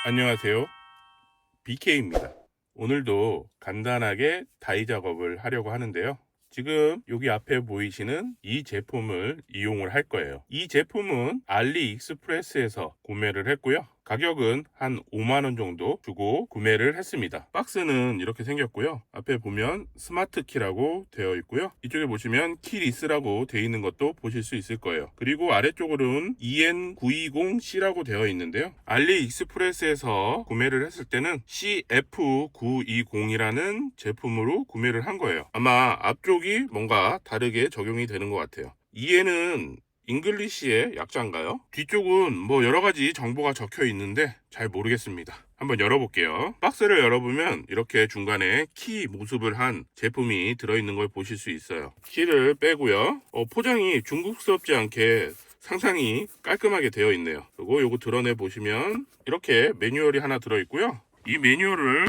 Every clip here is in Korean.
안녕하세요. BK입니다. 오늘도 간단하게 다이 작업을 하려고 하는데요. 지금 여기 앞에 보이시는 이 제품을 이용을 할 거예요. 이 제품은 알리익스프레스에서 구매를 했고요. 가격은 한 5만원 정도 주고 구매를 했습니다. 박스는 이렇게 생겼고요. 앞에 보면 스마트 키라고 되어 있고요. 이쪽에 보시면 키리스라고 되어 있는 것도 보실 수 있을 거예요. 그리고 아래쪽으로는 EN920C라고 되어 있는데요. 알리익스프레스에서 구매를 했을 때는 CF920이라는 제품으로 구매를 한 거예요. 아마 앞쪽이 뭔가 다르게 적용이 되는 것 같아요. EN은 잉글리시의 약자인가요? 뒤쪽은 뭐 여러가지 정보가 적혀 있는데 잘 모르겠습니다. 한번 열어볼게요. 박스를 열어보면 이렇게 중간에 키 모습을 한 제품이 들어있는 걸 보실 수 있어요. 키를 빼고요. 포장이 중국스럽지 않게 상당히 깔끔하게 되어 있네요. 그리고 요거 드러내 보시면 이렇게 매뉴얼이 하나 들어있고요. 이 매뉴얼을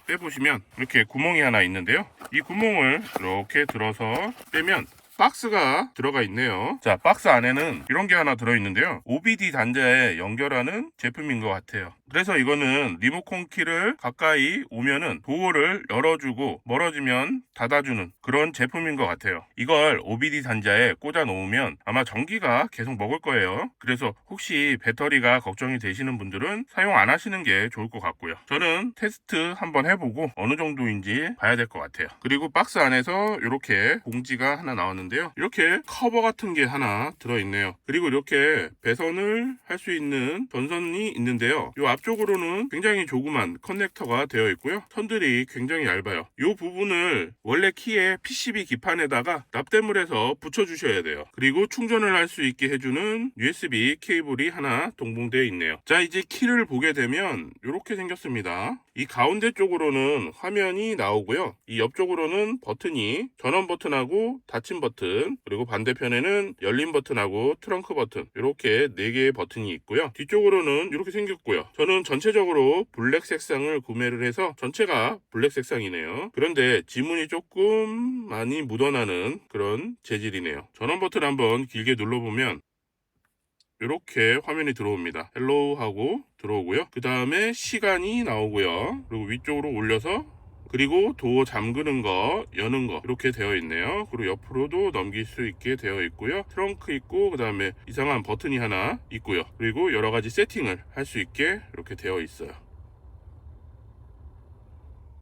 빼보시면 이렇게 구멍이 하나 있는데요. 이 구멍을 이렇게 들어서 빼면 박스가 들어가 있네요. 자, 박스 안에는 이런 게 하나 들어있는데요. OBD 단자에 연결하는 제품인 것 같아요. 그래서 이거는 리모컨 키를 가까이 오면은 도어를 열어주고 멀어지면 닫아주는 그런 제품인 것 같아요. 이걸 OBD 단자에 꽂아 놓으면 아마 전기가 계속 먹을 거예요. 그래서 혹시 배터리가 걱정이 되시는 분들은 사용 안 하시는 게 좋을 것 같고요. 저는 테스트 한번 해보고 어느 정도인지 봐야 될 것 같아요. 그리고 박스 안에서 이렇게 봉지가 하나 나왔는데요. 이렇게 커버 같은 게 하나 들어있네요. 그리고 이렇게 배선을 할 수 있는 전선이 있는데요. 이 앞쪽으로는 굉장히 조그만 커넥터가 되어 있고요. 선들이 굉장히 얇아요. 이 부분을 원래 키의 PCB 기판에다가 납땜을 해서 붙여주셔야 돼요. 그리고 충전을 할 수 있게 해주는 USB 케이블이 하나 동봉되어 있네요. 자, 이제 키를 보게 되면 이렇게 생겼습니다. 이 가운데 쪽으로는 화면이 나오고요. 이 옆쪽으로는 버튼이 전원 버튼하고 닫힘 버튼, 그리고 반대편에는 열림 버튼하고 트렁크 버튼, 이렇게 4개의 버튼이 있고요. 뒤쪽으로는 이렇게 생겼고요. 저는 전체적으로 블랙 색상을 구매를 해서 전체가 블랙 색상이네요. 그런데 지문이 조금 많이 묻어나는 그런 재질이네요. 전원 버튼 한번 길게 눌러보면 이렇게 화면이 들어옵니다. 헬로우 하고 들어오고요. 그 다음에 시간이 나오고요. 그리고 위쪽으로 올려서 그리고 도어 잠그는 거, 여는 거 이렇게 되어 있네요. 그리고 옆으로도 넘길 수 있게 되어 있고요. 트렁크 있고 그 다음에 이상한 버튼이 하나 있고요. 그리고 여러 가지 세팅을 할 수 있게 이렇게 되어 있어요.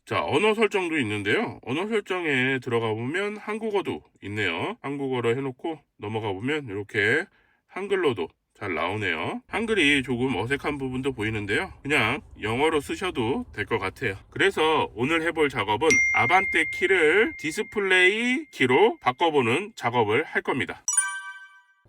자, 언어 설정도 있는데요. 언어 설정에 들어가 보면 한국어도 있네요. 한국어로 해놓고 넘어가 보면 이렇게 한글로도 잘 나오네요. 한글이 조금 어색한 부분도 보이는데요. 그냥 영어로 쓰셔도 될 것 같아요. 그래서 오늘 해볼 작업은 아반떼 키를 디스플레이 키로 바꿔보는 작업을 할 겁니다.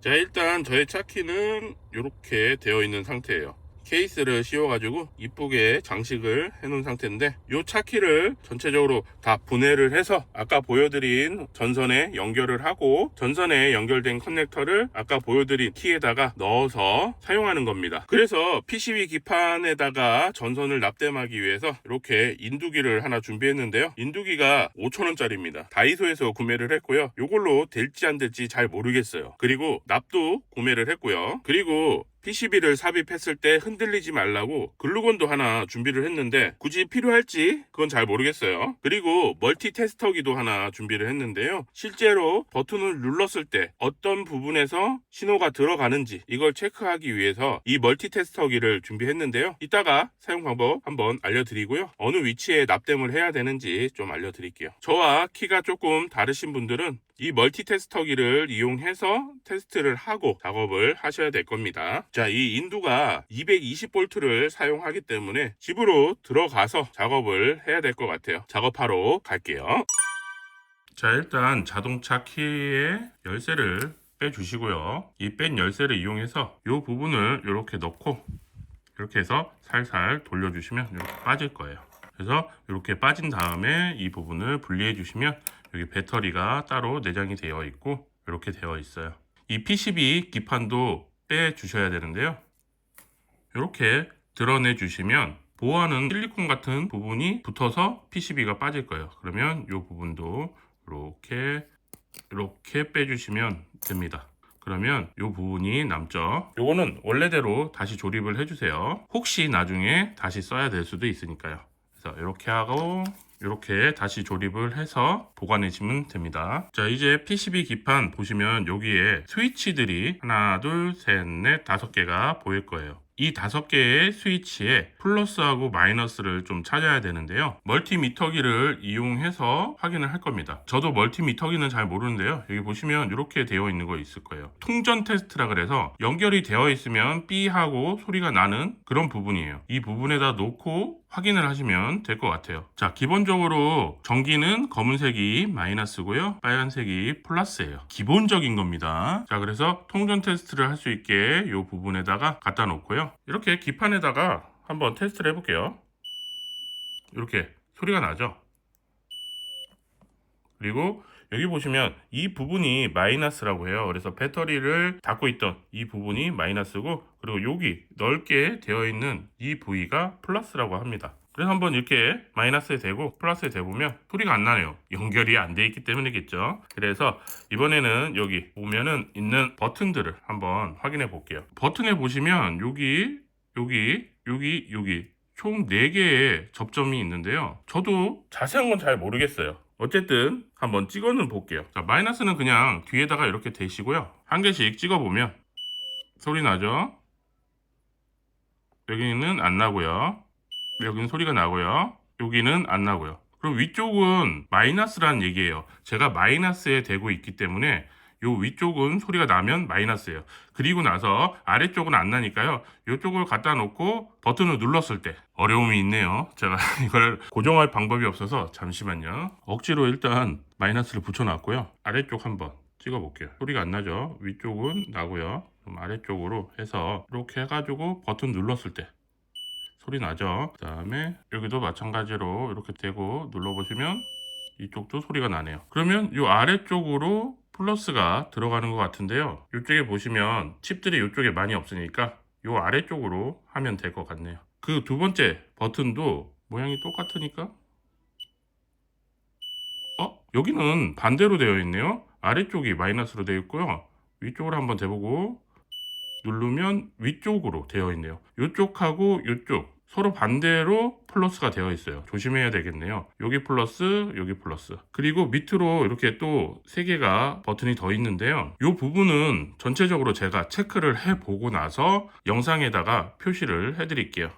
자, 일단 저의 차 키는 이렇게 되어 있는 상태예요. 케이스를 씌워가지고 이쁘게 장식을 해놓은 상태인데 이 차키를 전체적으로 다 분해를 해서 아까 보여드린 전선에 연결을 하고 전선에 연결된 커넥터를 아까 보여드린 키에다가 넣어서 사용하는 겁니다. 그래서 PCB 기판에다가 전선을 납땜하기 위해서 이렇게 인두기를 하나 준비했는데요. 인두기가 5,000원짜리입니다. 다이소에서 구매를 했고요. 이걸로 될지 안 될지 잘 모르겠어요. 그리고 납도 구매를 했고요. 그리고 PCB를 삽입했을 때 흔들리지 말라고 글루건도 하나 준비를 했는데 굳이 필요할지 그건 잘 모르겠어요. 그리고 멀티 테스터기도 하나 준비를 했는데요. 실제로 버튼을 눌렀을 때 어떤 부분에서 신호가 들어가는지 이걸 체크하기 위해서 이 멀티 테스터기를 준비했는데요. 이따가 사용 방법 한번 알려드리고요. 어느 위치에 납땜을 해야 되는지 좀 알려드릴게요. 저와 키가 조금 다르신 분들은 이 멀티 테스터기를 이용해서 테스트를 하고 작업을 하셔야 될 겁니다. 자, 이 인두가 220V를 사용하기 때문에 집으로 들어가서 작업을 해야 될 것 같아요. 작업하러 갈게요. 자, 일단 자동차 키의 열쇠를 빼주시고요. 이 뺀 열쇠를 이용해서 이 부분을 이렇게 넣고 이렇게 해서 살살 돌려주시면 이렇게 빠질 거예요. 그래서 이렇게 빠진 다음에 이 부분을 분리해 주시면 여기 배터리가 따로 내장이 되어 있고 이렇게 되어 있어요. 이 PCB 기판도 빼 주셔야 되는데요. 이렇게 드러내 주시면 보호하는 실리콘 같은 부분이 붙어서 PCB가 빠질 거예요. 그러면 이 부분도 이렇게 빼주시면 됩니다. 그러면 이 부분이 남죠. 요거는 원래대로 다시 조립을 해주세요. 혹시 나중에 다시 써야 될 수도 있으니까요. 그래서 이렇게 하고 이렇게 다시 조립을 해서 보관해주면 됩니다. 자, 이제 PCB 기판 보시면 여기에 스위치들이 하나, 둘, 셋, 넷, 5개가 보일 거예요. 이 5개의 스위치에 플러스하고 마이너스를 좀 찾아야 되는데요. 멀티미터기를 이용해서 확인을 할 겁니다. 저도 멀티미터기는 잘 모르는데요. 여기 보시면 이렇게 되어 있는 거 있을 거예요. 통전 테스트라 그래서 연결이 되어 있으면 삐 하고 소리가 나는 그런 부분이에요. 이 부분에다 놓고 확인을 하시면 될 것 같아요. 자, 기본적으로 전기는 검은색이 마이너스고요. 빨간색이 플러스예요. 기본적인 겁니다. 자, 그래서 통전 테스트를 할 수 있게 이 부분에다가 갖다 놓고요. 이렇게 기판에다가 한번 테스트를 해볼게요. 이렇게 소리가 나죠? 그리고 여기 보시면 이 부분이 마이너스라고 해요. 그래서 배터리를 닫고 있던 이 부분이 마이너스고, 그리고 여기 넓게 되어 있는 이 부위가 플러스라고 합니다. 그래서 한번 이렇게 마이너스에 대고 플러스에 대보면 소리가 안 나네요. 연결이 안 돼 있기 때문이겠죠. 그래서 이번에는 여기 보면은 있는 버튼들을 한번 확인해 볼게요. 버튼에 보시면 여기 총 4개의 접점이 있는데요. 저도 자세한 건 잘 모르겠어요. 어쨌든 한번 찍어는 볼게요. 자, 마이너스는 그냥 뒤에다가 이렇게 대시고요. 한 개씩 찍어보면 소리 나죠? 여기는 안 나고요. 여기는 소리가 나고요. 여기는 안 나고요. 그럼 위쪽은 마이너스라는 얘기예요. 제가 마이너스에 대고 있기 때문에 요 위쪽은 소리가 나면 마이너스예요. 그리고 나서 아래쪽은 안 나니까요. 이쪽을 갖다 놓고 버튼을 눌렀을 때 어려움이 있네요. 제가 이걸 고정할 방법이 없어서 잠시만요. 억지로 일단 마이너스를 붙여놨고요. 아래쪽 한번 찍어볼게요. 소리가 안 나죠? 위쪽은 나고요. 그럼 아래쪽으로 해서 이렇게 해가지고 버튼 눌렀을 때 소리 나죠? 그 다음에 여기도 마찬가지로 이렇게 대고 눌러보시면 이쪽도 소리가 나네요. 그러면 이 아래쪽으로 플러스가 들어가는 것 같은데요. 이쪽에 보시면 칩들이 이쪽에 많이 없으니까 이 아래쪽으로 하면 될 것 같네요. 그 두 번째 버튼도 모양이 똑같으니까 여기는 반대로 되어 있네요. 아래쪽이 마이너스로 되어 있고요. 위쪽으로 한번 대보고 누르면 위쪽으로 되어 있네요. 이쪽하고 이쪽 서로 반대로 플러스가 되어 있어요. 조심해야 되겠네요. 여기 플러스, 여기 플러스. 그리고 밑으로 이렇게 또 3개가 버튼이 더 있는데요. 이 부분은 전체적으로 제가 체크를 해보고 나서 영상에다가 표시를 해드릴게요.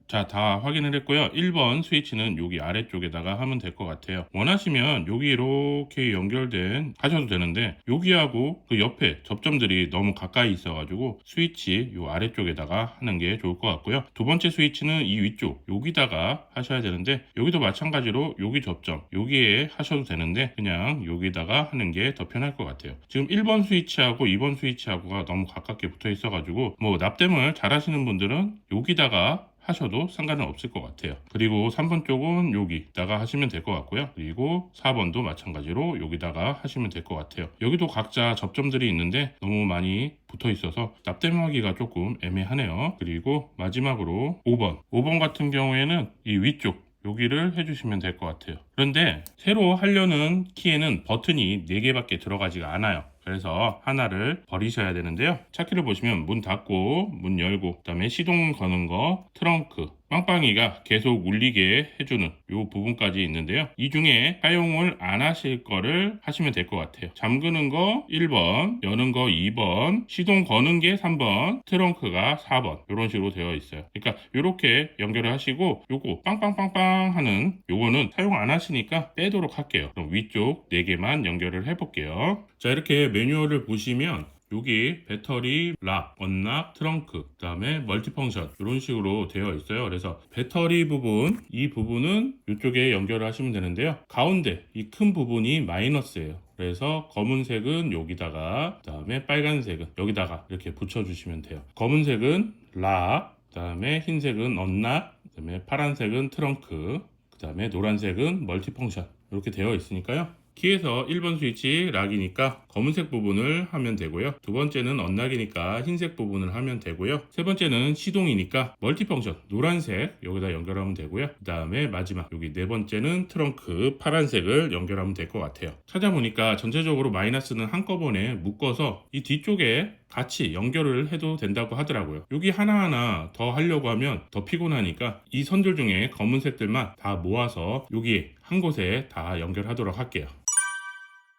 자, 다 확인을 했고요. 1번 스위치는 여기 아래쪽에다가 하면 될 것 같아요. 원하시면 여기 이렇게 연결된 하셔도 되는데 여기하고 그 옆에 접점들이 너무 가까이 있어가지고 스위치 요 아래쪽에다가 하는 게 좋을 것 같고요. 두 번째 스위치는 이 위쪽 여기다가 하셔야 되는데 여기도 마찬가지로 여기 접점 여기에 하셔도 되는데 그냥 여기다가 하는 게 더 편할 것 같아요. 지금 1번 스위치하고 2번 스위치하고가 너무 가깝게 붙어 있어가지고 뭐 납땜을 잘 하시는 분들은 여기다가 하셔도 상관은 없을 것 같아요. 그리고 3번 쪽은 여기다가 하시면 될 것 같고요. 그리고 4번도 마찬가지로 여기다가 하시면 될 것 같아요. 여기도 각자 접점들이 있는데 너무 많이 붙어 있어서 납땜하기가 조금 애매하네요. 그리고 마지막으로 5번 같은 경우에는 이 위쪽 여기를 해주시면 될 것 같아요. 그런데 새로 하려는 키에는 버튼이 4개밖에 들어가지가 않아요. 그래서 하나를 버리셔야 되는데요. 차키를 보시면 문 닫고 문 열고 그다음에 시동 거는 거, 트렁크, 빵빵이가 계속 울리게 해주는 이 부분까지 있는데요. 이 중에 사용을 안 하실 거를 하시면 될 것 같아요. 잠그는 거 1번, 여는 거 2번, 시동 거는 게 3번, 트렁크가 4번 이런 식으로 되어 있어요. 그러니까 이렇게 연결을 하시고 요거 빵빵빵빵 하는 요거는 사용 안 하시니까 빼도록 할게요. 그럼 위쪽 4개만 연결을 해볼게요. 자, 이렇게 매뉴얼을 보시면 여기 배터리, 락, 언락, 트렁크, 그 다음에 멀티펑션 이런 식으로 되어 있어요. 그래서 배터리 부분, 이 부분은 이쪽에 연결을 하시면 되는데요. 가운데 이 큰 부분이 마이너스예요. 그래서 검은색은 여기다가, 그 다음에 빨간색은 여기다가 이렇게 붙여주시면 돼요. 검은색은 락, 그 다음에 흰색은 언락, 그 다음에 파란색은 트렁크, 그 다음에 노란색은 멀티펑션 이렇게 되어 있으니까요. 키에서 1번 스위치 락이니까 검은색 부분을 하면 되고요. 두 번째는 언락이니까 흰색 부분을 하면 되고요. 세 번째는 시동이니까 멀티펑션 노란색 여기다 연결하면 되고요. 그 다음에 마지막 여기 네 번째는 트렁크 파란색을 연결하면 될 것 같아요. 찾아보니까 전체적으로 마이너스는 한꺼번에 묶어서 이 뒤쪽에 같이 연결을 해도 된다고 하더라고요. 여기 하나하나 더 하려고 하면 더 피곤하니까 이 선들 중에 검은색들만 다 모아서 여기 한 곳에 다 연결하도록 할게요.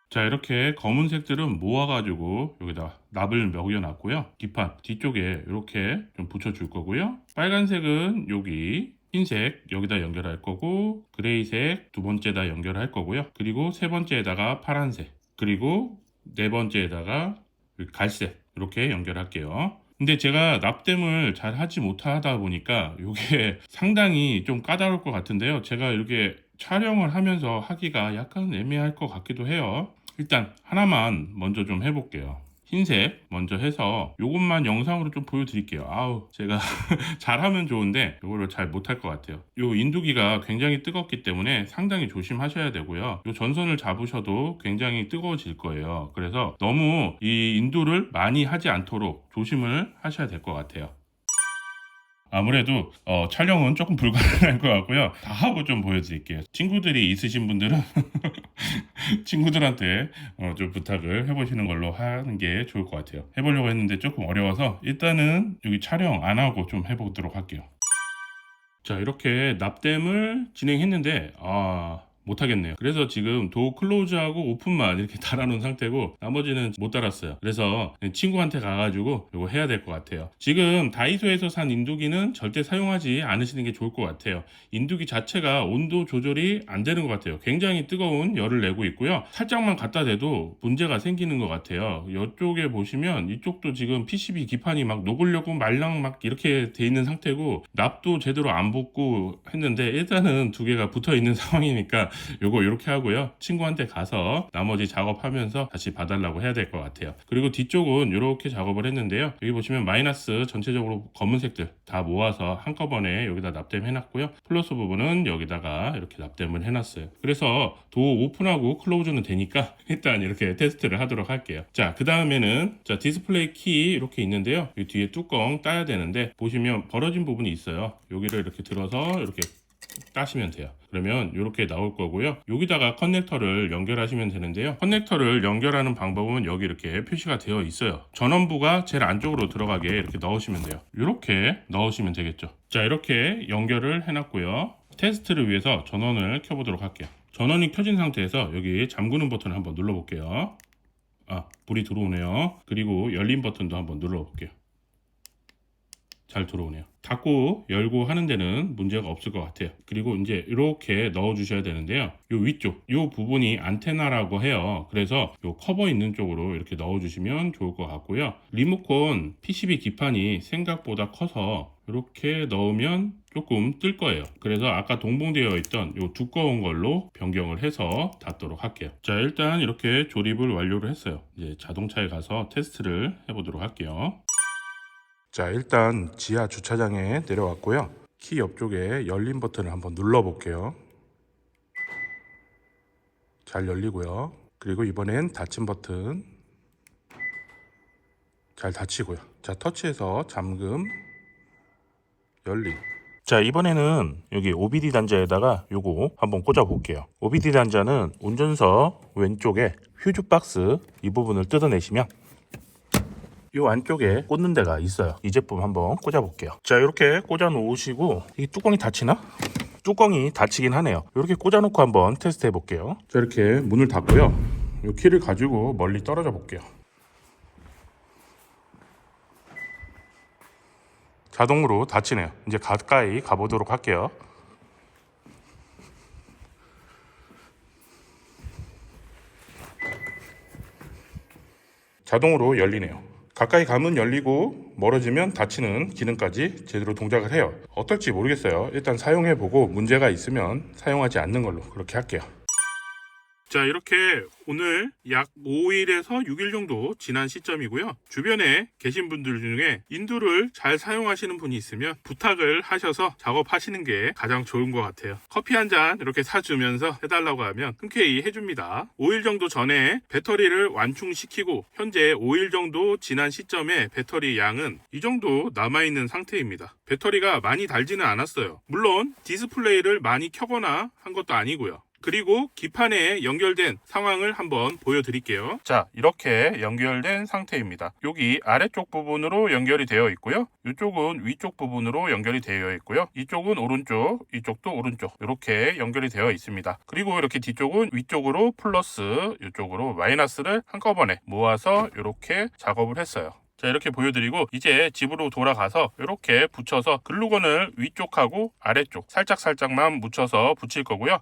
자, 이렇게 검은색들은 모아가지고 여기다 납을 먹여놨고요. 뒷판 뒤쪽에 이렇게 좀 붙여줄 거고요. 빨간색은 여기, 흰색 여기다 연결할 거고, 그레이색 두 번째다 연결할 거고요. 그리고 세 번째에다가 파란색, 그리고 네 번째에다가 갈색 이렇게 연결할게요. 근데 제가 납땜을 잘 하지 못하다 보니까 이게 상당히 좀 까다로울 것 같은데요. 제가 이렇게 촬영을 하면서 하기가 약간 애매할 것 같기도 해요. 일단 하나만 먼저 좀 해볼게요. 흰색 먼저 해서 이것만 영상으로 좀 보여드릴게요. 아우, 제가 잘하면 좋은데 이거를 잘 못할 것 같아요. 이 인두기가 굉장히 뜨겁기 때문에 상당히 조심하셔야 되고요. 이 전선을 잡으셔도 굉장히 뜨거워질 거예요. 그래서 너무 이 인두를 많이 하지 않도록 조심을 하셔야 될 것 같아요. 아무래도 촬영은 조금 불가능할 것 같고요. 다 하고 좀 보여드릴게요. 친구들이 있으신 분들은 친구들한테 좀 부탁을 해보시는 걸로 하는 게 좋을 것 같아요. 해보려고 했는데 조금 어려워서 일단은 여기 촬영 안 하고 좀 해보도록 할게요. 자, 이렇게 납땜을 진행했는데 못하겠네요. 그래서 지금 도어 클로즈하고 오픈만 이렇게 달아놓은 상태고 나머지는 못 달았어요. 그래서 친구한테 가가지고 이거 해야 될 것 같아요. 지금 다이소에서 산 인두기는 절대 사용하지 않으시는 게 좋을 것 같아요. 인두기 자체가 온도 조절이 안 되는 것 같아요. 굉장히 뜨거운 열을 내고 있고요. 살짝만 갖다 대도 문제가 생기는 것 같아요. 이쪽에 보시면 이쪽도 지금 PCB 기판이 막 녹으려고 말랑 막 이렇게 돼 있는 상태고 납도 제대로 안 붙고 했는데 일단은 두 개가 붙어 있는 상황이니까 요거 이렇게 하고요. 친구한테 가서 나머지 작업하면서 다시 봐달라고 해야 될 것 같아요. 그리고 뒤쪽은 이렇게 작업을 했는데요. 여기 보시면 마이너스 전체적으로 검은색들 다 모아서 한꺼번에 여기다 납땜 해놨고요. 플러스 부분은 여기다가 이렇게 납땜을 해놨어요. 그래서 도어 오픈하고 클로즈는 되니까 일단 이렇게 테스트를 하도록 할게요. 자, 그 다음에는 디스플레이 키 이렇게 있는데요. 이 뒤에 뚜껑 따야 되는데 보시면 벌어진 부분이 있어요. 여기를 이렇게 들어서 이렇게 따시면 돼요. 그러면 이렇게 나올 거고요. 여기다가 커넥터를 연결하시면 되는데요. 커넥터를 연결하는 방법은 여기 이렇게 표시가 되어 있어요. 전원부가 제일 안쪽으로 들어가게 이렇게 넣으시면 돼요. 이렇게 넣으시면 되겠죠. 자, 이렇게 연결을 해놨고요. 테스트를 위해서 전원을 켜보도록 할게요. 전원이 켜진 상태에서 여기 잠그는 버튼을 한번 눌러볼게요. 불이 들어오네요. 그리고 열린 버튼도 한번 눌러볼게요. 잘 들어오네요. 닫고 열고 하는 데는 문제가 없을 것 같아요. 그리고 이제 이렇게 넣어 주셔야 되는데요. 이 위쪽 이 부분이 안테나라고 해요. 그래서 이 커버 있는 쪽으로 이렇게 넣어 주시면 좋을 것 같고요. 리모컨 PCB 기판이 생각보다 커서 이렇게 넣으면 조금 뜰 거예요. 그래서 아까 동봉되어 있던 이 두꺼운 걸로 변경을 해서 닫도록 할게요. 자, 일단 이렇게 조립을 완료를 했어요. 이제 자동차에 가서 테스트를 해보도록 할게요. 자, 일단 지하 주차장에 내려왔고요. 키 옆쪽에 열린 버튼을 한번 눌러 볼게요. 잘 열리고요. 그리고 이번엔 닫힌 버튼 잘 닫히고요. 자, 터치해서 잠금, 열림. 자, 이번에는 여기 OBD 단자에다가 요거 한번 꽂아 볼게요. OBD 단자는 운전석 왼쪽에 휴즈 박스 이 부분을 뜯어내시면 이 안쪽에 꽂는 데가 있어요. 이 제품 한번 꽂아 볼게요. 자, 이렇게 꽂아 놓으시고 이 뚜껑이 닫히나? 뚜껑이 닫히긴 하네요. 이렇게 꽂아 놓고 한번 테스트 해 볼게요. 자, 이렇게 문을 닫고요. 이 키를 가지고 멀리 떨어져 볼게요. 자동으로 닫히네요. 이제 가까이 가보도록 할게요. 자동으로 열리네요. 가까이 가면 열리고 멀어지면 닫히는 기능까지 제대로 동작을 해요. 어떨지 모르겠어요. 일단 사용해보고 문제가 있으면 사용하지 않는 걸로 그렇게 할게요. 자, 이렇게 오늘 약 5일에서 6일 정도 지난 시점이고요. 주변에 계신 분들 중에 인두를 잘 사용하시는 분이 있으면 부탁을 하셔서 작업하시는 게 가장 좋은 것 같아요. 커피 한 잔 이렇게 사주면서 해달라고 하면 흔쾌히 해줍니다. 5일 정도 전에 배터리를 완충시키고 현재 5일 정도 지난 시점에 배터리 양은 이 정도 남아있는 상태입니다. 배터리가 많이 달지는 않았어요. 물론 디스플레이를 많이 켜거나 한 것도 아니고요. 그리고 기판에 연결된 상황을 한번 보여드릴게요. 자, 이렇게 연결된 상태입니다. 여기 아래쪽 부분으로 연결이 되어 있고요. 이쪽은 위쪽 부분으로 연결이 되어 있고요. 이쪽은 오른쪽, 이쪽도 오른쪽 이렇게 연결이 되어 있습니다. 그리고 이렇게 뒤쪽은 위쪽으로 플러스, 이쪽으로 마이너스를 한꺼번에 모아서 이렇게 작업을 했어요. 자, 이렇게 보여드리고 이제 집으로 돌아가서 이렇게 붙여서 글루건을 위쪽하고 아래쪽 살짝살짝만 묻혀서 붙일 거고요.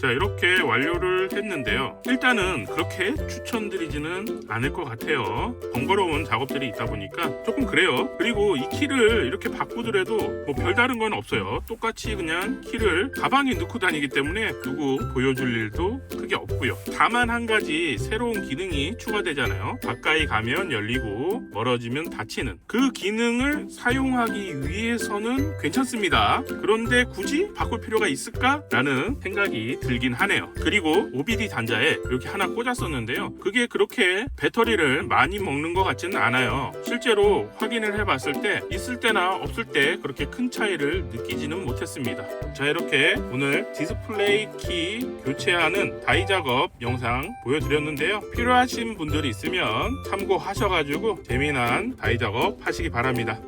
자, 이렇게 완료를 했는데요. 일단은 그렇게 추천드리지는 않을 것 같아요. 번거로운 작업들이 있다 보니까 조금 그래요. 그리고 이 키를 이렇게 바꾸더라도 뭐 별다른 건 없어요. 똑같이 그냥 키를 가방에 넣고 다니기 때문에 누구 보여줄 일도 크게 없고요. 다만 한 가지 새로운 기능이 추가되잖아요. 가까이 가면 열리고 멀어지면 닫히는 그 기능을 사용하기 위해서는 괜찮습니다. 그런데 굳이 바꿀 필요가 있을까? 라는 생각이 들긴 하네요. 그리고 OBD 단자에 이렇게 하나 꽂았었는데요. 그게 그렇게 배터리를 많이 먹는 것 같지는 않아요. 실제로 확인을 해봤을 때 있을 때나 없을 때 그렇게 큰 차이를 느끼지는 못했습니다. 자, 이렇게 오늘 디스플레이 키 교체하는 다이 작업 영상 보여드렸는데요. 필요하신 분들이 있으면 참고하셔가지고 재미난 다이 작업 하시기 바랍니다.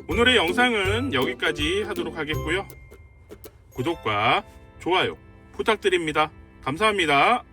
오늘의 영상은 여기까지 하도록 하겠고요. 구독과 좋아요 부탁드립니다. 감사합니다.